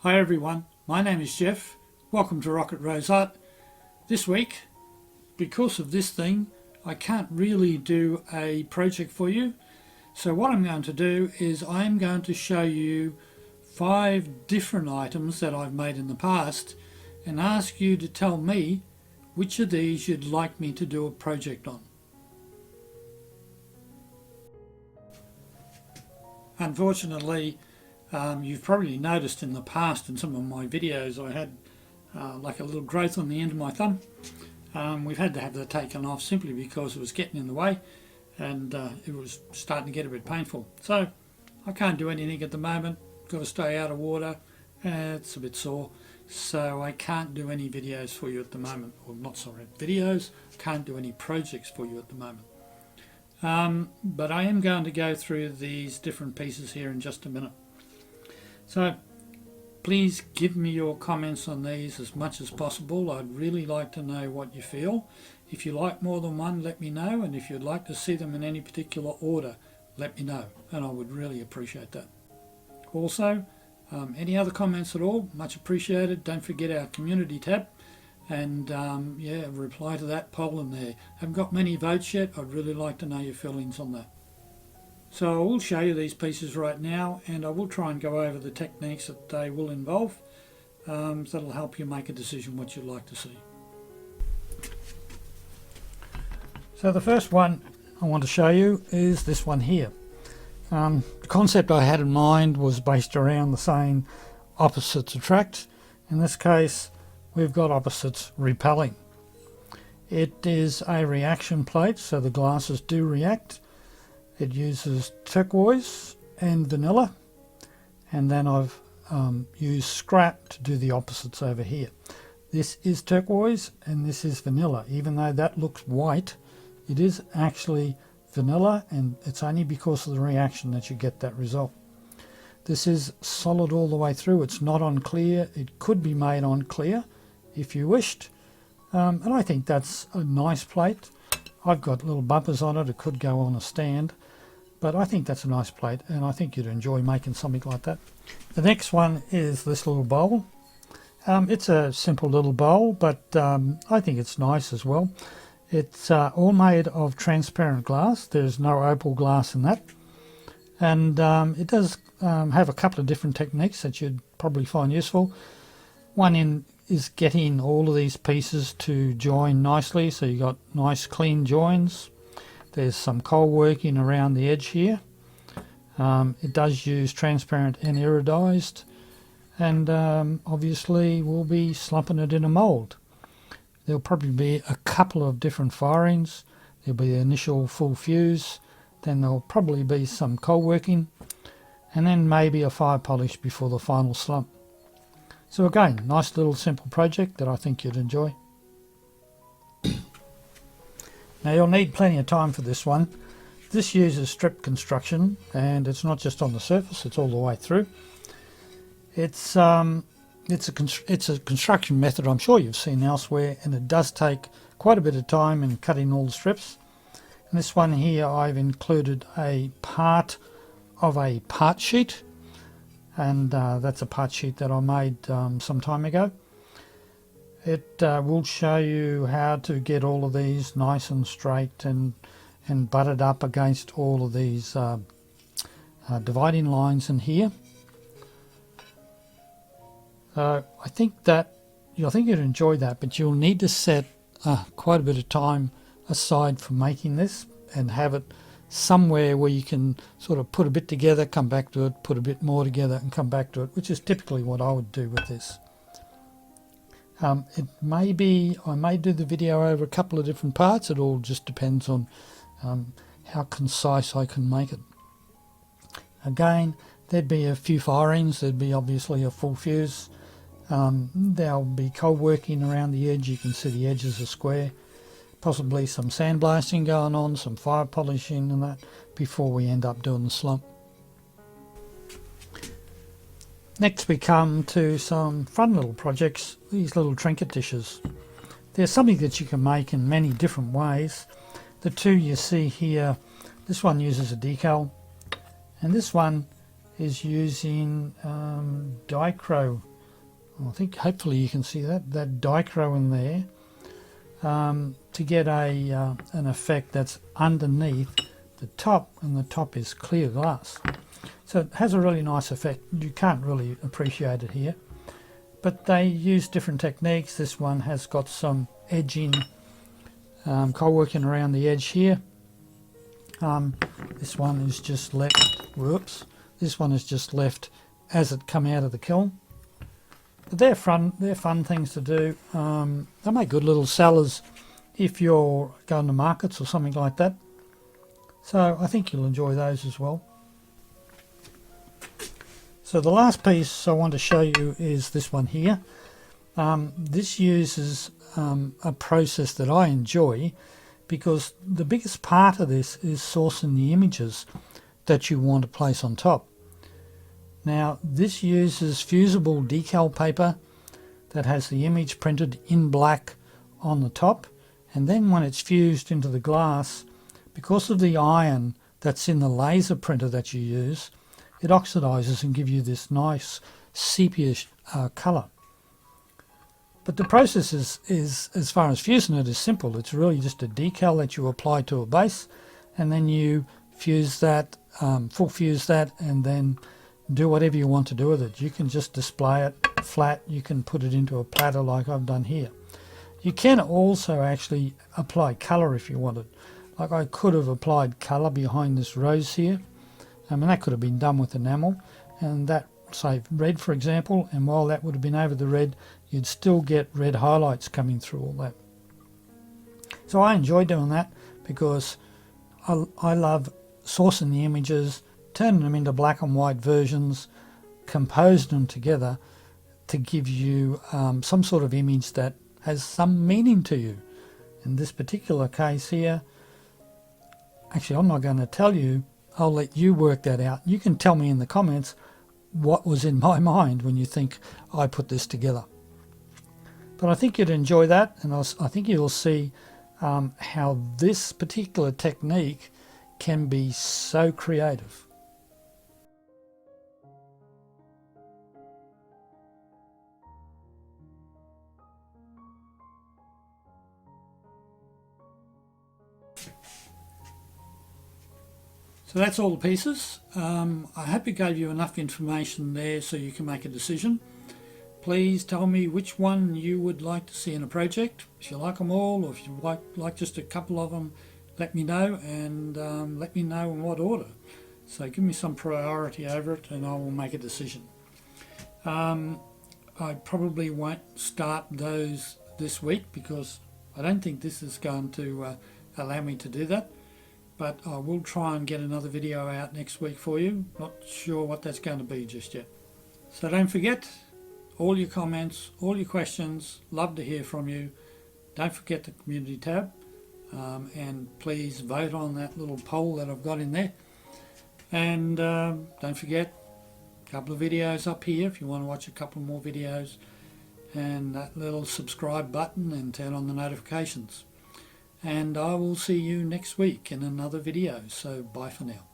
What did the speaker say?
Hi everyone, my name is Jeff. Welcome to Rocket Rose Art. This week, because of this thing, I can't really do a project for you. So what I'm going to do is I'm going to show you 5 different items that I've made in the past and ask you to tell me which of these you'd like me to do a project on. Unfortunately, you've probably noticed in the past in some of my videos I had like a little growth on the end of my thumb. We've had to have that taken off simply because it was getting in the way and it was starting to get a bit painful. So I can't do anything at the moment, got to stay out of water, it's a bit sore, so I can't do any videos for you at the moment. Well, not sorry, videos, can't do any projects for you at the moment. But I am going to go through these different pieces here in just a minute. So please give me your comments on these as much as possible. I'd really like to know what you feel. If you like more than one, let me know, and if you'd like to see them in any particular order, let me know, and I would really appreciate that. Also, any other comments at all, much appreciated. Don't forget our community tab, and yeah, reply to that poll in there. Haven't got many votes yet. I'd really like to know your feelings on that. So I will show you these pieces right now, and I will try and go over the techniques that they will involve, so that'll help you make a decision what you'd like to see. So the first one I want to show you is this one here. The concept I had in mind was based around the saying opposites attract. In this case, we've got opposites repelling. It is a reaction plate, so the glasses do react. It uses turquoise and vanilla, and then I've used scrap to do the opposites over here. This is turquoise and this is vanilla. Even though that looks white, it is actually vanilla, and it's only because of the reaction that you get that result. This is solid all the way through. It's not on clear. It could be made on clear if you wished, and I think that's a nice plate. I've got little bumpers on it. It could go on a stand, but I think that's a nice plate, and I think you'd enjoy making something like that. The next one is this little bowl. It's a simple little bowl, but I think it's nice as well. It's all made of transparent glass. There's no opal glass in that, and it does have a couple of different techniques that you'd probably find useful. One is getting all of these pieces to join nicely, so you got nice clean joins. There's some coal working around the edge here. It does use transparent and iridized, and obviously we'll be slumping it in a mold. There'll probably be a couple of different firings. There'll be the initial full fuse, then there'll probably be some coal working, and then maybe a fire polish before the final slump. So again, nice little simple project that I think you'd enjoy. Now you'll need plenty of time for this one. This uses strip construction, and it's not just on the surface, it's all the way through. It's a construction method I'm sure you've seen elsewhere, and it does take quite a bit of time in cutting all the strips. In this one here I've included a part of a part sheet, and that's a part sheet that I made some time ago. It will show you how to get all of these nice and straight and butted up against all of these dividing lines in here. I think you'd enjoy that, but you'll need to set quite a bit of time aside for making this and have it somewhere where you can sort of put a bit together, come back to it, put a bit more together and come back to it, which is typically what I would do with this. It may be I may do the video over a couple of different parts. It all just depends on how concise I can make it. Again, there'd be a few firings. There'd be obviously a full fuse. There'll be coal working around the edge. You can see the edges are square. Possibly some sandblasting going on, some fire polishing and that before we end up doing the slump. Next we come to some fun little projects, these little trinket dishes. They're something that you can make in many different ways. The two you see here, this one uses a decal, and this one is using Dichro I think hopefully you can see that dichro in there, to get a an effect that's underneath the top, and the top is clear glass. So it has a really nice effect. You can't really appreciate it here, but they use different techniques. This one has got some edging, cold working around the edge here. This one is just left, whoops, this one is just left as it come out of the kiln. But they're fun things to do. They make good little sellers if you're going to markets or something like that. So I think you'll enjoy those as well. So the last piece I want to show you is this one here. This uses a process that I enjoy, because the biggest part of this is sourcing the images that you want to place on top. Now this uses fusible decal paper that has the image printed in black on the top, and then when it's fused into the glass, because of the iron that's in the laser printer that you use, it oxidizes and gives you this nice sepia colour. But the process is, as far as fusing it, is simple. It's really just a decal that you apply to a base, and then you fuse that, full fuse that, and then do whatever you want to do with it. You can just display it flat, you can put it into a platter like I've done here. You can also actually apply colour if you wanted. Like I could have applied colour behind this rose here. I mean, that could have been done with enamel, and that, say red for example, and while that would have been over the red, you'd still get red highlights coming through all that. So I enjoy doing that because I love sourcing the images, turning them into black and white versions, composing them together to give you some sort of image that has some meaning to you. In this particular case here, actually I'm not going to tell you, I'll let you work that out. You can tell me in the comments what was in my mind when you think I put this together. But I think you'd enjoy that, and I think you'll see how this particular technique can be so creative. So that's all the pieces. I hope it gave you enough information there so you can make a decision. Please tell me which one you would like to see in a project. If you like them all, or if you like just a couple of them, let me know, and let me know in what order. So give me some priority over it and I will make a decision. I probably won't start those this week because I don't think this is going to allow me to do that. But I will try and get another video out next week for you. Not sure what that's going to be just yet. So don't forget, all your comments, all your questions, love to hear from you. Don't forget the community tab, and please vote on that little poll that I've got in there. And don't forget, a couple of videos up here if you want to watch a couple more videos, and that little subscribe button and turn on the notifications. And I will see you next week in another video, so bye for now.